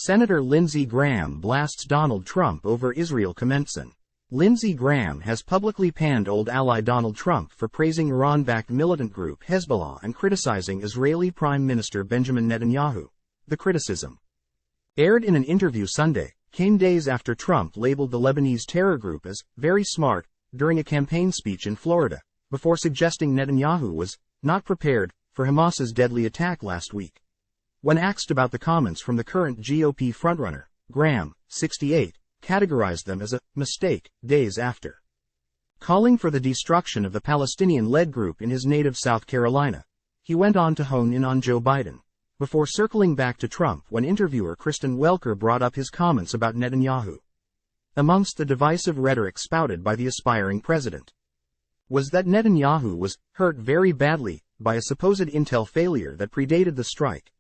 Senator Lindsey Graham blasts Donald Trump over Israel commencing. Lindsey Graham has publicly panned old ally Donald Trump for praising Iran-backed militant group Hezbollah and criticizing Israeli Prime Minister Benjamin Netanyahu. The criticism, aired in an interview Sunday, came days after Trump labeled the Lebanese terror group as very smart during a campaign speech in Florida, before suggesting Netanyahu was not prepared for Hamas's deadly attack last week. When asked about the comments from the current GOP frontrunner, Graham, 68, categorized them as a mistake days after calling for the destruction of the Palestinian-led group in his native South Carolina. He went on to hone in on Joe Biden, before circling back to Trump when interviewer Kristen Welker brought up his comments about Netanyahu. Amongst the divisive rhetoric spouted by the aspiring president was that Netanyahu was hurt very badly by a supposed intel failure that predated the strike,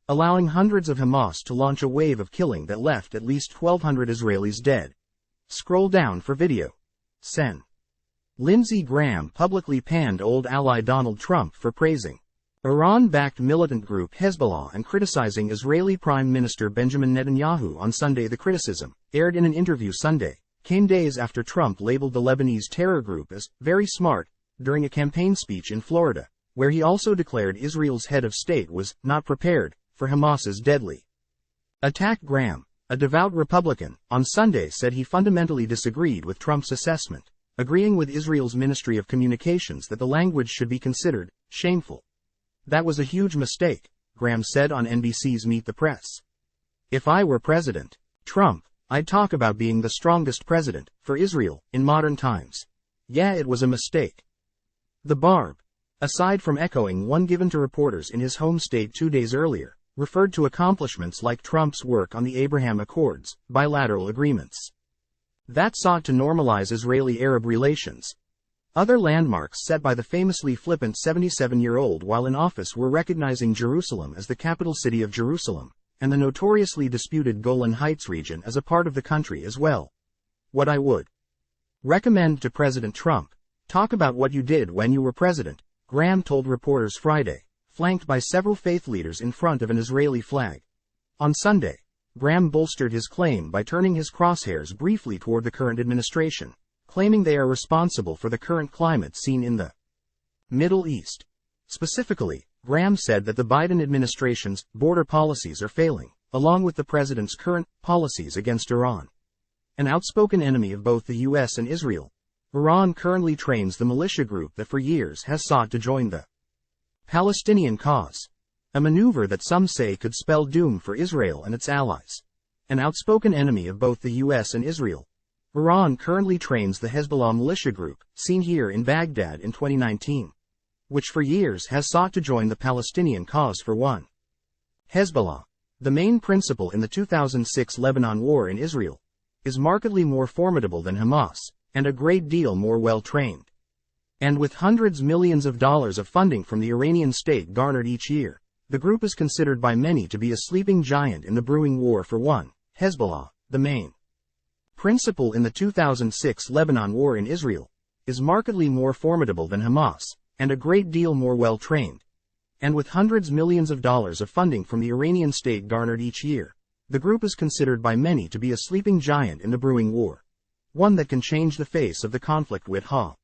allowing hundreds of Hamas to launch a wave of killing that left at least 1,200 Israelis dead. Scroll down for video. Sen. Lindsey Graham publicly panned old ally Donald Trump for praising Iran-backed militant group Hezbollah and criticizing Israeli Prime Minister Benjamin Netanyahu on Sunday. The criticism, aired in an interview Sunday, came days after Trump labeled the Lebanese terror group as very smart during a campaign speech in Florida, where he also declared Israel's head of state was not prepared for Hamas's deadly attack. Graham, a devout Republican, on Sunday said he fundamentally disagreed with Trump's assessment, agreeing with Israel's Ministry of Communications that the language should be considered shameful. That was a huge mistake, Graham said on NBC's Meet the Press. If I were President Trump, I'd talk about being the strongest president for Israel in modern times. Yeah, it was a mistake. The Barb, aside from echoing one given to reporters in his home state 2 days earlier, referred to accomplishments like Trump's work on the Abraham Accords, bilateral agreements that sought to normalize Israeli-Arab relations. Other landmarks set by the famously flippant 77-year-old while in office were recognizing Jerusalem as the capital city of Jerusalem, and the notoriously disputed Golan Heights region as a part of the country as well. What I would recommend to President Trump: talk about what you did when you were president, Graham told reporters Friday, flanked by several faith leaders in front of an Israeli flag. On Sunday, Graham bolstered his claim by turning his crosshairs briefly toward the current administration, claiming they are responsible for the current climate seen in the Middle East. Specifically, Graham said that the Biden administration's border policies are failing, along with the president's current policies against Iran. An outspoken enemy of both the U.S. and Israel, Iran currently trains the militia group that for years has sought to join the Palestinian cause, a maneuver that some say could spell doom for Israel and its allies. An outspoken enemy of both the U.S. and Israel, Iran currently trains the Hezbollah militia group, seen here in Baghdad in 2019, which for years has sought to join the Palestinian cause for one. Hezbollah, the main principal in the 2006 Lebanon war in Israel, is markedly more formidable than Hamas, and a great deal more well-trained. And with hundreds millions of dollars of funding from the Iranian state garnered each year, the group is considered by many to be a sleeping giant in the brewing war for one. Hezbollah, the main principal in the 2006 Lebanon war in Israel, is markedly more formidable than Hamas, and a great deal more well-trained. And with hundreds millions of dollars of funding from the Iranian state garnered each year, the group is considered by many to be a sleeping giant in the brewing war, one that can change the face of the conflict with a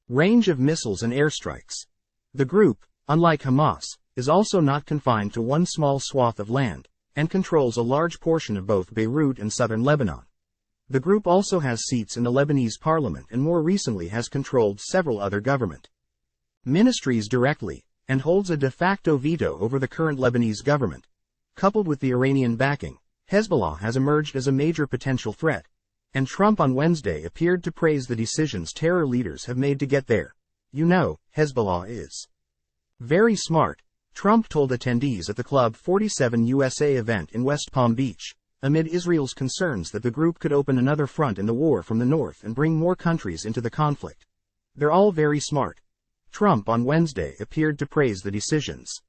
range of missiles and airstrikes. The group, unlike Hamas, is also not confined to one small swath of land, and controls a large portion of both Beirut and southern Lebanon. The group also has seats in the Lebanese parliament and more recently has controlled several other government ministries directly, and holds a de facto veto over the current Lebanese government. Coupled with the Iranian backing, Hezbollah has emerged as a major potential threat, and Trump on Wednesday appeared to praise the decisions terror leaders have made to get there. You know, Hezbollah is very smart, Trump told attendees at the Club 47 USA event in West Palm Beach, amid Israel's concerns that the group could open another front in the war from the north and bring more countries into the conflict. They're all very smart. Trump on Wednesday appeared to praise the decisions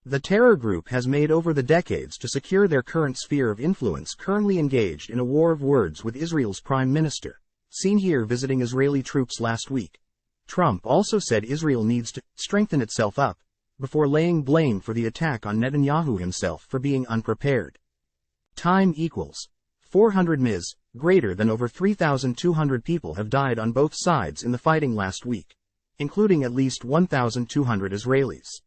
the terror group has made over the decades to secure their current sphere of influence, currently engaged in a war of words with Israel's prime minister, seen here visiting Israeli troops last week. Trump also said Israel needs to strengthen itself up, before laying blame for the attack on Netanyahu himself for being unprepared. Time equals 400 ms, greater than over 3,200 people have died on both sides in the fighting last week, including at least 1,200 Israelis.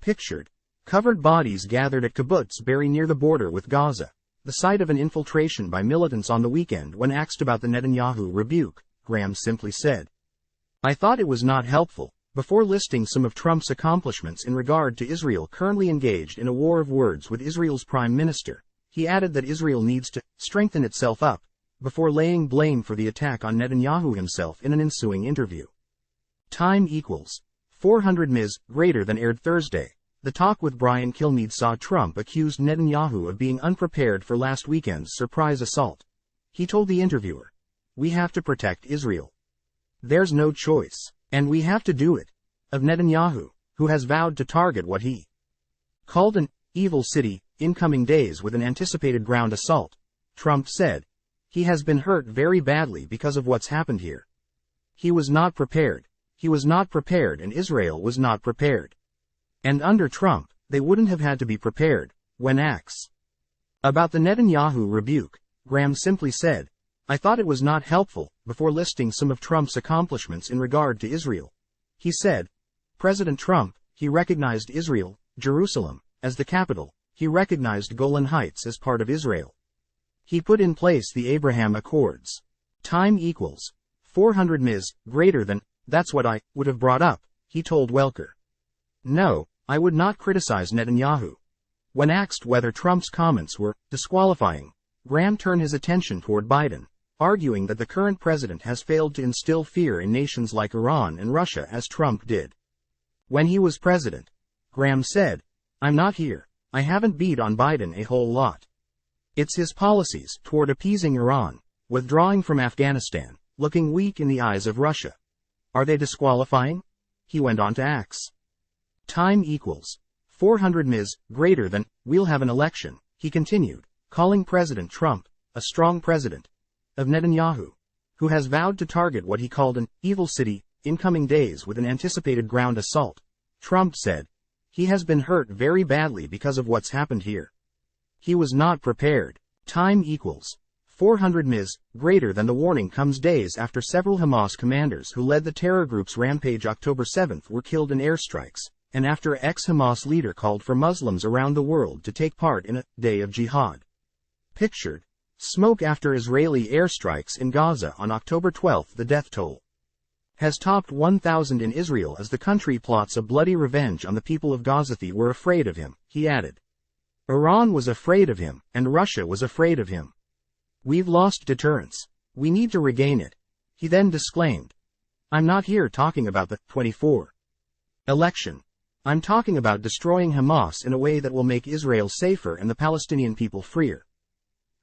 Pictured. Covered bodies gathered at Kibbutz Be'eri near the border with Gaza, the site of an infiltration by militants on the weekend. When asked about the Netanyahu rebuke, Graham simply said, "I thought it was not helpful," before listing some of Trump's accomplishments in regard to Israel currently engaged in a war of words with Israel's prime minister. He added that Israel needs to strengthen itself up, before laying blame for the attack on Netanyahu himself in an ensuing interview. Time equals 400 ms, greater than aired Thursday. The Talk with Brian Kilmeade saw Trump accused Netanyahu of being unprepared for last weekend's surprise assault. He told the interviewer, "We have to protect Israel. There's no choice, and we have to do it." Of Netanyahu, who has vowed to target what he called an evil city in coming days with an anticipated ground assault, Trump said, "He has been hurt very badly because of what's happened here. He was not prepared. He was not prepared, and Israel was not prepared. And under Trump, they wouldn't have had to be prepared." When asked about the Netanyahu rebuke, Graham simply said, "I thought it was not helpful," before listing some of Trump's accomplishments in regard to Israel. He said, "President Trump, he recognized Israel, Jerusalem, as the capital. He recognized Golan Heights as part of Israel. He put in place the Abraham Accords." Time equals 400 ms, greater than, "That's what I would have brought up," he told Welker. "No, I would not criticize Netanyahu." When asked whether Trump's comments were disqualifying, Graham turned his attention toward Biden, arguing that the current president has failed to instill fear in nations like Iran and Russia as Trump did when he was president. Graham said, "I'm not here. I haven't beat on Biden a whole lot. It's his policies toward appeasing Iran, withdrawing from Afghanistan, looking weak in the eyes of Russia. Are they disqualifying?" He went on to ask. Time equals 400 ms, greater than, "We'll have an election," he continued, calling President Trump a strong president. Of Netanyahu, who has vowed to target what he called an evil city in coming days with an anticipated ground assault, Trump said, "He has been hurt very badly because of what's happened here. He was not prepared." Time equals 400 ms, greater than. The warning comes days after several Hamas commanders who led the terror group's rampage October 7 were killed in airstrikes, and after ex-Hamas leader called for Muslims around the world to take part in a day of jihad. Pictured. Smoke after Israeli airstrikes in Gaza on October 12. The death toll has topped 1,000 in Israel as the country plots a bloody revenge on the people of Gaza. They were afraid of him, he added. Iran was afraid of him, and Russia was afraid of him. We've lost deterrence. We need to regain it. He then disclaimed, "I'm not here talking about the 24 election. I'm talking about destroying Hamas in a way that will make Israel safer and the Palestinian people freer."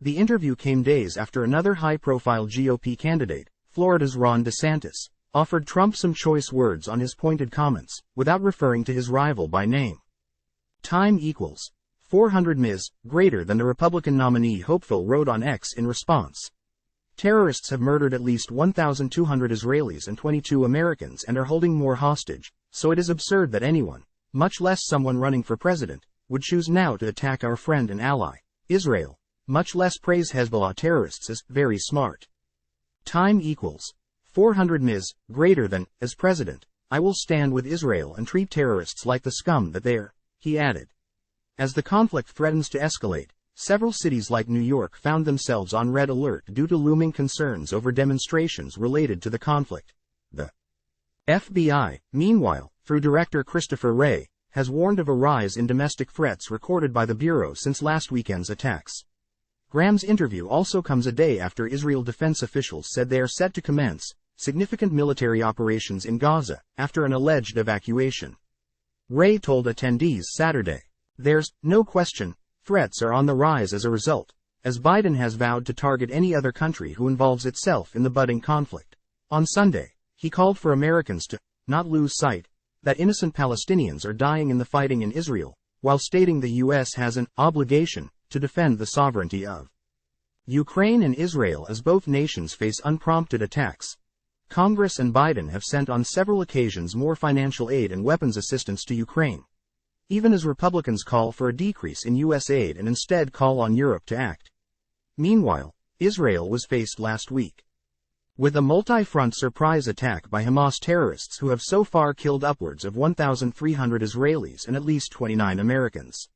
The interview came days after another high-profile GOP candidate, Florida's Ron DeSantis, offered Trump some choice words on his pointed comments, without referring to his rival by name. Time equals 400 ms, greater than. The Republican nominee hopeful wrote on X in response, "Terrorists have murdered at least 1,200 Israelis and 22 Americans and are holding more hostage, so it is absurd that anyone, much less someone running for president, would choose now to attack our friend and ally, Israel, much less praise Hezbollah terrorists as very smart." Time equals 400 ms, greater than. As president, I will stand with Israel and treat terrorists like the scum that they are, he added. As the conflict threatens to escalate, several cities like New York found themselves on red alert due to looming concerns over demonstrations related to the conflict. The FBI, meanwhile, through Director Christopher Wray, has warned of a rise in domestic threats recorded by the Bureau since last weekend's attacks. Graham's interview also comes a day after Israel defense officials said they are set to commence significant military operations in Gaza after an alleged evacuation. Wray told attendees Saturday, "There's no question, threats are on the rise as a result, as Biden has vowed to target any other country who involves itself in the budding conflict." On Sunday, he called for Americans to not lose sight that innocent Palestinians are dying in the fighting in Israel, while stating the U.S. has an obligation to defend the sovereignty of Ukraine and Israel as both nations face unprompted attacks. Congress and Biden have sent on several occasions more financial aid and weapons assistance to Ukraine. even as Republicans call for a decrease in U.S. aid and instead call on Europe to act. Meanwhile, Israel was faced last week with a multi-front surprise attack by Hamas terrorists who have so far killed upwards of 1,300 Israelis and at least 29 Americans.